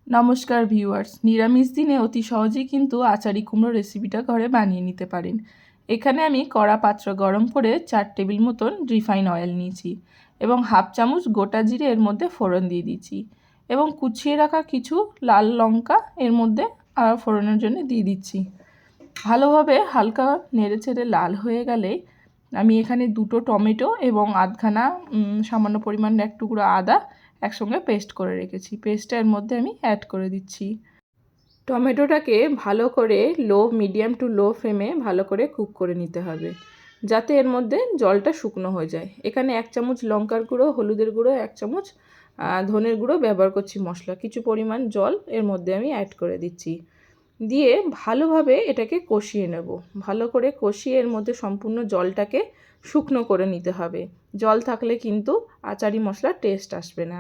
নমস্কার ভিউয়ার্স, নিরামিষ দিনে অতি সহজেই কিন্তু আচারি কুমড়ো রেসিপিটা ঘরে বানিয়ে নিতে পারেন। এখানে আমি কড়া পাত্র গরম করে 4 টেবিল মতন রিফাইন অয়েল নিয়েছি এবং হাফ চামচ গোটা জিরে এর মধ্যে ফোড়ন দিয়ে দিচ্ছি এবং কুচিয়ে রাখা কিছু লাল লঙ্কা এর মধ্যে ফোড়নের জন্য দিয়ে দিচ্ছি। ভালোভাবে হালকা নেড়েচেড়ে লাল হয়ে গেলে আমি এখানে 2টো টমেটো এবং আধখানা সামান্য পরিমাণ এক টুকরো আদা একসঙ্গে পেস্ট করে রেখেছি। পেস্টটা এর মধ্যে আমি অ্যাড করে দিচ্ছি। টমেটোটাকে ভালো করে মিডিয়াম টু লো ফ্লেমে ভালো করে কুক করে নিতে হবে, যাতে এর মধ্যে জলটা শুকনো হয়ে যায়। এখানে 1 চামচ লঙ্কার গুঁড়ো, হলুদের গুঁড়ো, 1 চামচ ধনের গুঁড়ো ব্যবহার করছি মশলা। কিছু পরিমাণ জল এর মধ্যে আমি অ্যাড করে দিচ্ছি। দিয়ে ভালোভাবে এটাকে কষিয়ে নেব। ভালো করে কষিয়ে এর মধ্যে সম্পূর্ণ জলটাকে শুকনো করে নিতে হবে। জল থাকলে কিন্তু আচারি মশলার টেস্ট আসবে না।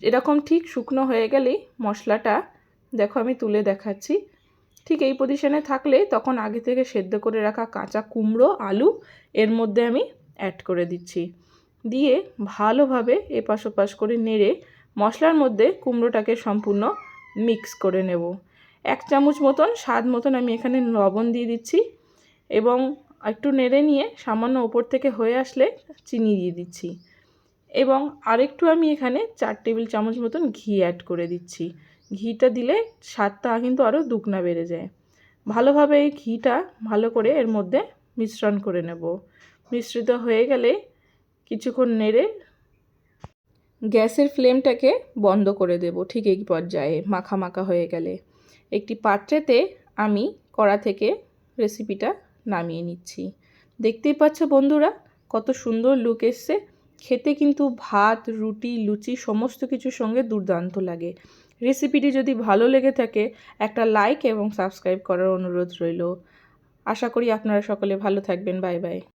এরকম ঠিক শুকনো হয়ে গেলেই মশলাটা দেখো আমি তুলে দেখাচ্ছি। ঠিক এই পজিশনে থাকলে তখন আগে থেকে সেদ্ধ করে রাখা কাঁচা কুমড়ো, আলু এর মধ্যে আমি অ্যাড করে দিচ্ছি। দিয়ে ভালোভাবে এপাশ ওপাশ করে নেড়ে মশলার মধ্যে কুমড়োটাকে সম্পূর্ণ মিক্স করে নেব। 1 চামচ মতন স্বাদ মতন আমি এখানে লবণ দিয়ে দিচ্ছি এবং একটু নেড়ে নিয়ে সামান্য ওপর থেকে হয়ে আসলে চিনি দিয়ে দিচ্ছি এবং আরেকটু আমি এখানে 4 টেবিল চামচ মতন ঘি অ্যাড করে দিচ্ছি। ঘিটা দিলে স্বাদটা কিন্তু আরও দুগুনা বেড়ে যায়। ভালোভাবে এই ঘিটা ভালো করে এর মধ্যে মিশ্রণ করে নেব। মিশ্রিত হয়ে গেলে কিছুক্ষণ নেড়ে গ্যাসের ফ্লেমটাকে বন্ধ করে দেব। ঠিক এই পর্যায়ে মাখা মাখা হয়ে গেলে একটি পাত্রেতে আমি কড়া থেকে রেসিপিটা নামিয়ে নিচ্ছি। দেখতেই পাচ্ছ বন্ধুরা কত সুন্দর লুক এসছে। খেতে কিন্তু ভাত, রুটি, লুচি সমস্ত কিছুর সঙ্গে দুর্দান্ত লাগে। রেসিপিটি যদি ভালো লেগে থাকে একটা লাইক এবং সাবস্ক্রাইব করার অনুরোধ রইল। আশা করি আপনারা সকলে ভালো থাকবেন। Bye bye.